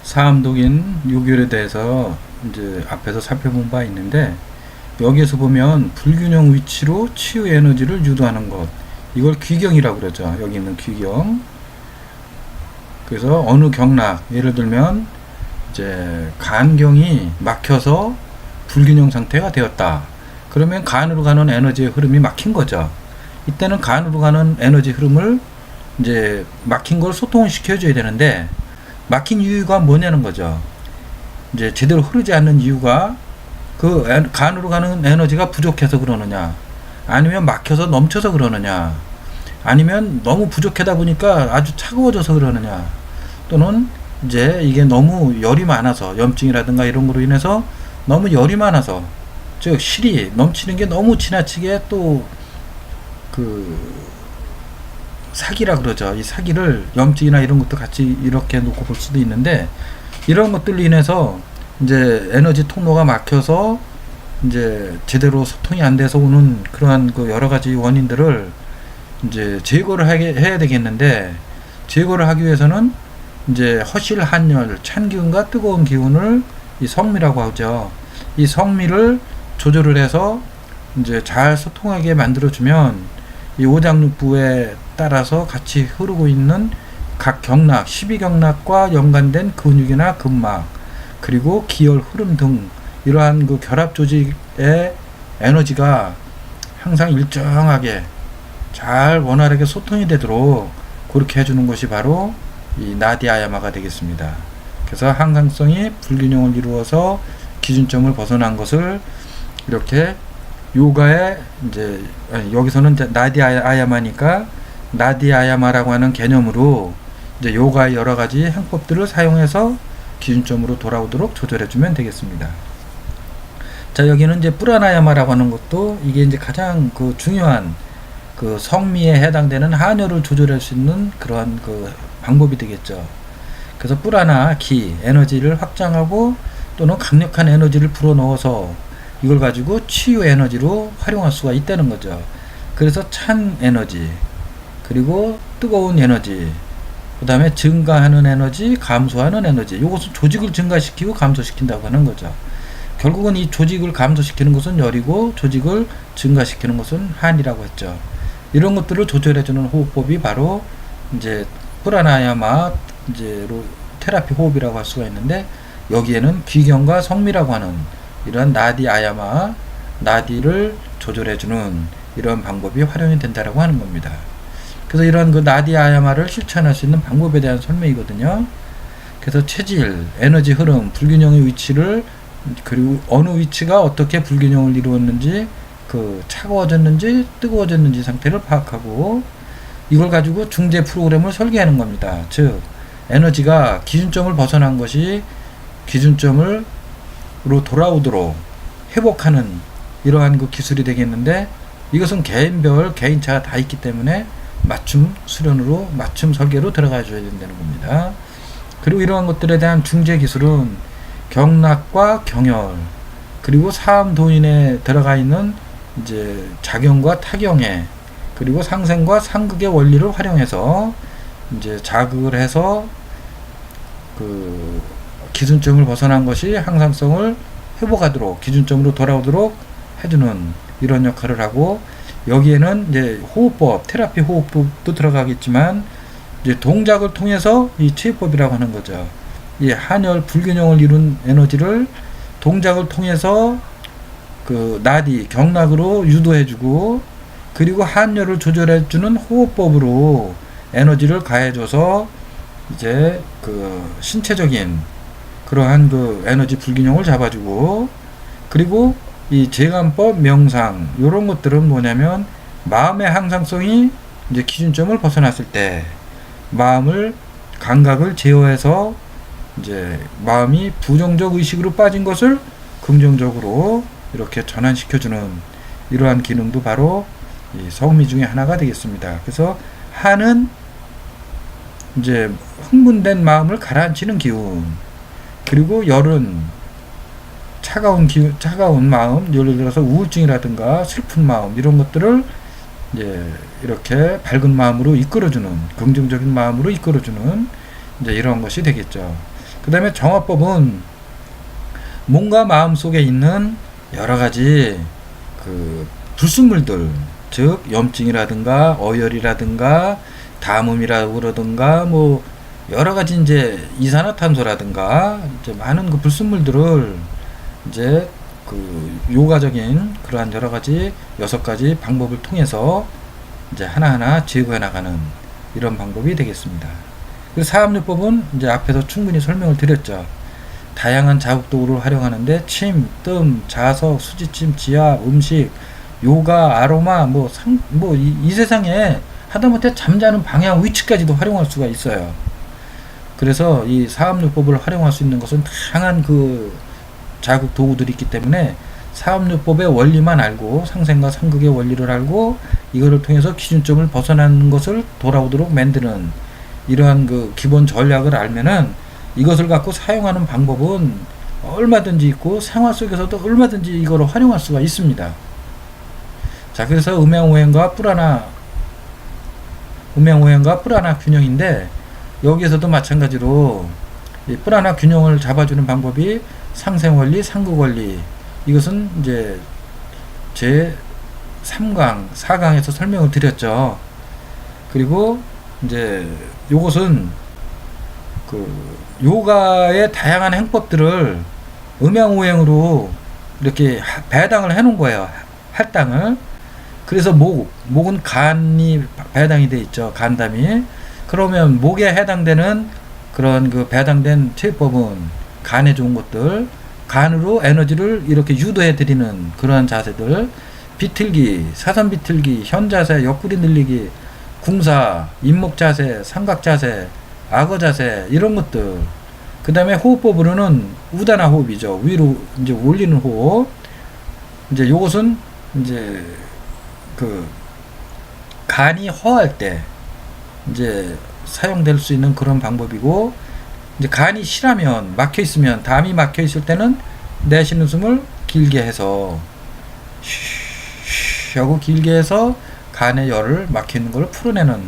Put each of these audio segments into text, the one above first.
사암독인 요결에 대해서 이제 앞에서 살펴본 바 있는데, 여기에서 보면 불균형 위치로 치유 에너지를 유도하는 것, 이걸 귀경이라고 그러죠. 여기 있는 귀경. 그래서 어느 경락, 예를 들면 이제 간경이 막혀서 불균형 상태가 되었다. 그러면 간으로 가는 에너지의 흐름이 막힌 거죠. 이때는 간으로 가는 에너지 흐름을 이제 막힌 걸 소통을 시켜줘야 되는데, 막힌 이유가 뭐냐는 거죠. 이제 제대로 흐르지 않는 이유가 그 간으로 가는 에너지가 부족해서 그러느냐, 아니면 막혀서 넘쳐서 그러느냐, 아니면 너무 부족하다 보니까 아주 차가워져서 그러느냐, 또는 이제 이게 너무 열이 많아서, 염증이라든가 이런 거로 인해서 너무 열이 많아서, 즉 실이 넘치는 게 너무 지나치게 또 사기라 그러죠. 이 사기를 염증이나 이런 것도 같이 이렇게 놓고 볼 수도 있는데, 이런 것들로 인해서 이제 에너지 통로가 막혀서 이제 제대로 소통이 안 돼서 오는 그러한 그 여러 가지 원인들을 이제 제거를 해야 되겠는데, 제거를 하기 위해서는 이제 허실, 한열, 찬 기운과 뜨거운 기운을 이 성미라고 하죠. 이 성미를 조절을 해서 이제 잘 소통하게 만들어주면, 이 오장육부에 따라서 같이 흐르고 있는 각 경락, 12경락과 연관된 근육이나 근막, 그리고 기혈 흐름 등 이러한 그 결합 조직의 에너지가 항상 일정하게 잘 원활하게 소통이 되도록 그렇게 해주는 것이 바로 이 나디아야마가 되겠습니다. 그래서 항상성이 불균형을 이루어서 기준점을 벗어난 것을 이렇게 요가에 이제 여기서는 이제 나디아야마니까 나디아야마라고 하는 개념으로 이제 요가의 여러 가지 행법들을 사용해서 기준점으로 돌아오도록 조절해주면 되겠습니다. 자, 여기는 이제 뿌라나야마라고 하는 것도 이게 이제 가장 그 중요한 그 성미에 해당되는 한열을 조절할 수 있는 그러한 그 방법이 되겠죠. 그래서 뿌라나 기 에너지를 확장하고 또는 강력한 에너지를 불어넣어서 이걸 가지고 치유 에너지로 활용할 수가 있다는 거죠. 그래서 찬 에너지, 그리고 뜨거운 에너지, 그 다음에 증가하는 에너지, 감소하는 에너지, 이것은 조직을 증가시키고 감소시킨다고 하는 거죠. 결국은 이 조직을 감소시키는 것은 열이고, 조직을 증가시키는 것은 한이라고 했죠. 이런 것들을 조절해주는 호흡법이 바로 이제 프라나야마 이제로 테라피 호흡이라고 할 수가 있는데, 여기에는 귀경과 성미라고 하는 이런 나디 아야마, 나디를 조절해주는 이런 방법이 활용이 된다라고 하는 겁니다. 그래서 이런 그 나디 아야마를 실천할 수 있는 방법에 대한 설명이거든요. 그래서 체질, 에너지 흐름, 불균형의 위치를, 그리고 어느 위치가 어떻게 불균형을 이루었는지, 그 차가워졌는지 뜨거워졌는지 상태를 파악하고, 이걸 가지고 중재 프로그램을 설계하는 겁니다. 즉 에너지가 기준점을 벗어난 것이 기준점으로 돌아오도록 회복하는 이러한 그 기술이 되겠는데, 이것은 개인별 개인차가 다 있기 때문에 맞춤 수련으로, 맞춤 설계로 들어가 줘야 된다는 겁니다. 그리고 이러한 것들에 대한 중재 기술은 경락과 경혈, 그리고 사암도인에 들어가 있는 이제 작용과 타경에, 그리고 상생과 상극의 원리를 활용해서 이제 자극을 해서 그 기준점을 벗어난 것이 항상성을 회복하도록, 기준점으로 돌아오도록 해주는 이런 역할을 하고, 여기에는 이제 호흡법, 테라피 호흡법도 들어가겠지만, 이제 동작을 통해서 이 치유법이라고 하는 거죠. 이 한열 불균형을 이룬 에너지를 동작을 통해서 그 나디 경락으로 유도해주고, 그리고 한열을 조절해주는 호흡법으로 에너지를 가해줘서 이제 그 신체적인 그러한 그 에너지 불균형을 잡아주고, 그리고 이 재감법, 명상, 이런 것들은 뭐냐면, 마음의 항상성이 이제 기준점을 벗어났을 때 마음을, 감각을 제어해서 이제 마음이 부정적 의식으로 빠진 것을 긍정적으로 이렇게 전환시켜주는 이러한 기능도 바로 이 성미 중에 하나가 되겠습니다. 그래서 한은 이제 흥분된 마음을 가라앉히는 기운, 그리고 열은 차가운 기운, 차가운 마음, 예를 들어서 우울증이라든가 슬픈 마음, 이런 것들을 이제 이렇게 밝은 마음으로 이끌어주는, 긍정적인 마음으로 이끌어주는 이제 이런 것이 되겠죠. 그 다음에 정화법은 몸과 마음 속에 있는 여러 가지 그 불순물들, 즉 염증이라든가 어혈이라든가 담음이라고 그러든가 뭐 여러 가지 이제 이산화탄소라든가 이제 많은 그 불순물들을 이제 그 요가적인 그러한 여러 가지 6가지 방법을 통해서 이제 하나하나 제거해 나가는 이런 방법이 되겠습니다. 그 사압요법은 이제 앞에서 충분히 설명을 드렸죠. 다양한 자극도구를 활용하는데 침, 뜸, 자석, 수지침, 지압, 음식, 요가, 아로마 이 세상에 하다못해 잠자는 방향 위치까지도 활용할 수가 있어요. 그래서 이 사압요법을 활용할 수 있는 것은 다양한 그 자극 도구들이 있기 때문에 사압요법의 원리만 알고 상생과 상극의 원리를 알고 이거를 통해서 기준점을 벗어나는 것을 돌아오도록 만드는 이러한 그 기본 전략을 알면은 이것을 갖고 사용하는 방법은 얼마든지 있고 생활 속에서도 얼마든지 이거를 활용할 수가 있습니다. 자, 그래서 음양오행과 뿔하나 균형인데 여기에서도 마찬가지로 이 뿔하나 균형을 잡아주는 방법이 상생원리, 상극원리, 이것은 이제 제 3강, 4강에서 설명을 드렸죠. 그리고 이제 요것은 그 요가의 다양한 행법들을 음양오행으로 이렇게 배당을 해 놓은 거예요. 할당을. 그래서 목은 간이 배당이 돼 있죠. 간담이. 그러면 목에 해당되는 그런 그 배당된 체법은 간에 좋은 것들, 간으로 에너지를 이렇게 유도해 드리는 그러한 자세들, 비틀기, 사선 비틀기, 현자세, 옆구리 늘리기, 궁사, 임목 자세, 삼각 자세, 악어 자세, 이런 것들. 그 다음에 호흡법으로는 우다나 호흡이죠. 위로 이제 올리는 호흡. 이제 요것은 이제 그 간이 허할 때 이제 사용될 수 있는 그런 방법이고, 이제 간이 실하면 막혀 있으면, 담이 막혀 있을 때는 내쉬는 숨을 길게 해서 쉬 하고 길게 해서 간의 열을 막혀 있는 걸 풀어내는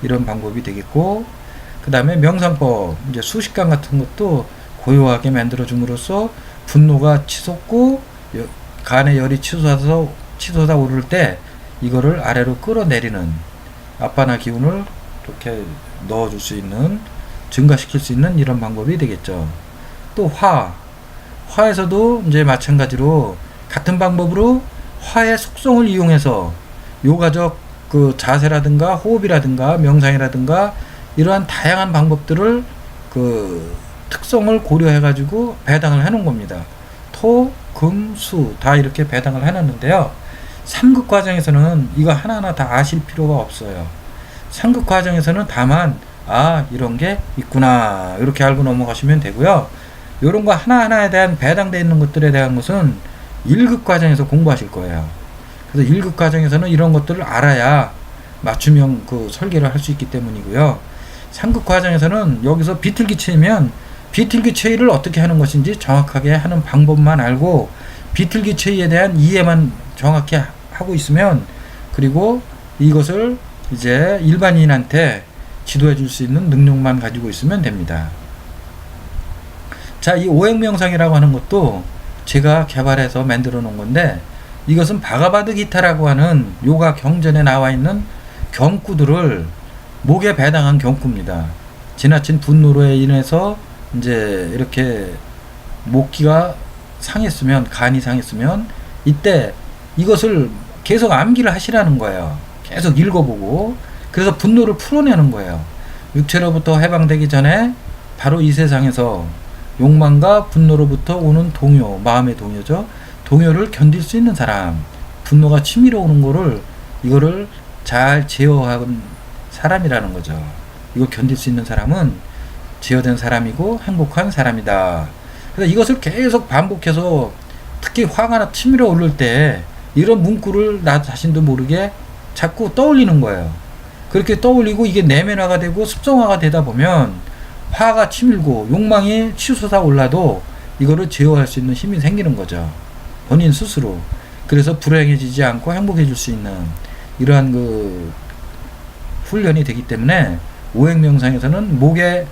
이런 방법이 되겠고, 그 다음에 명상법, 이제 수식관 같은 것도 고요하게 만들어 줌으로써 분노가 치솟고 간의 열이 치솟아 오를 때 이거를 아래로 끌어내리는 앞바나 기운을 이렇게 넣어줄 수 있는, 증가시킬 수 있는 이런 방법이 되겠죠. 또 화에서도 이제 마찬가지로 같은 방법으로 화의 속성을 이용해서 요가적 그 자세라든가 호흡이라든가 명상이라든가 이러한 다양한 방법들을 그 특성을 고려해 가지고 배당을 해 놓은 겁니다. 토, 금, 수 다 이렇게 배당을 해 놨는데요. 3급 과정에서는 이거 하나하나 다 아실 필요가 없어요. 3급 과정에서는 다만 이런 게 있구나 이렇게 알고 넘어가시면 되고요. 이런 거 하나하나에 대한 배당되어 있는 것들에 대한 것은 1급 과정에서 공부하실 거예요. 그래서 1급 과정에서는 이런 것들을 알아야 맞춤형 그 설계를 할 수 있기 때문이고요. 3급 과정에서는 여기서 비틀기 체이면 비틀기 체이를 어떻게 하는 것인지 정확하게 하는 방법만 알고 비틀기 체이에 대한 이해만 정확히 하고 있으면, 그리고 이것을 이제 일반인한테 지도해 줄 수 있는 능력만 가지고 있으면 됩니다. 자, 이 오행명상이라고 하는 것도 제가 개발해서 만들어 놓은 건데, 이것은 바가바드 기타라고 하는 요가 경전에 나와 있는 경구들을 목에 배당한 경구입니다. 지나친 분노로 인해서 이제 이렇게 목기가 상했으면, 간이 상했으면 이때 이것을 계속 암기를 하시라는 거예요. 계속 읽어보고, 그래서 분노를 풀어내는 거예요. 육체로부터 해방되기 전에 바로 이 세상에서 욕망과 분노로부터 오는 동요, 마음의 동요죠. 동요를 견딜 수 있는 사람, 분노가 치밀어 오는 거를, 이거를 잘 제어한 사람이라는 거죠. 이거 견딜 수 있는 사람은 제어된 사람이고 행복한 사람이다. 그래서 이것을 계속 반복해서, 특히 화가 치밀어 오를 때 이런 문구를 나 자신도 모르게 자꾸 떠올리는 거예요. 그렇게 떠올리고 이게 내면화가 되고 습성화가 되다 보면 화가 치밀고 욕망이 치솟아 올라도 이거를 제어할 수 있는 힘이 생기는 거죠. 본인 스스로. 그래서 불행해지지 않고 행복해질 수 있는 이러한 그 훈련이 되기 때문에 오행명상에서는 목에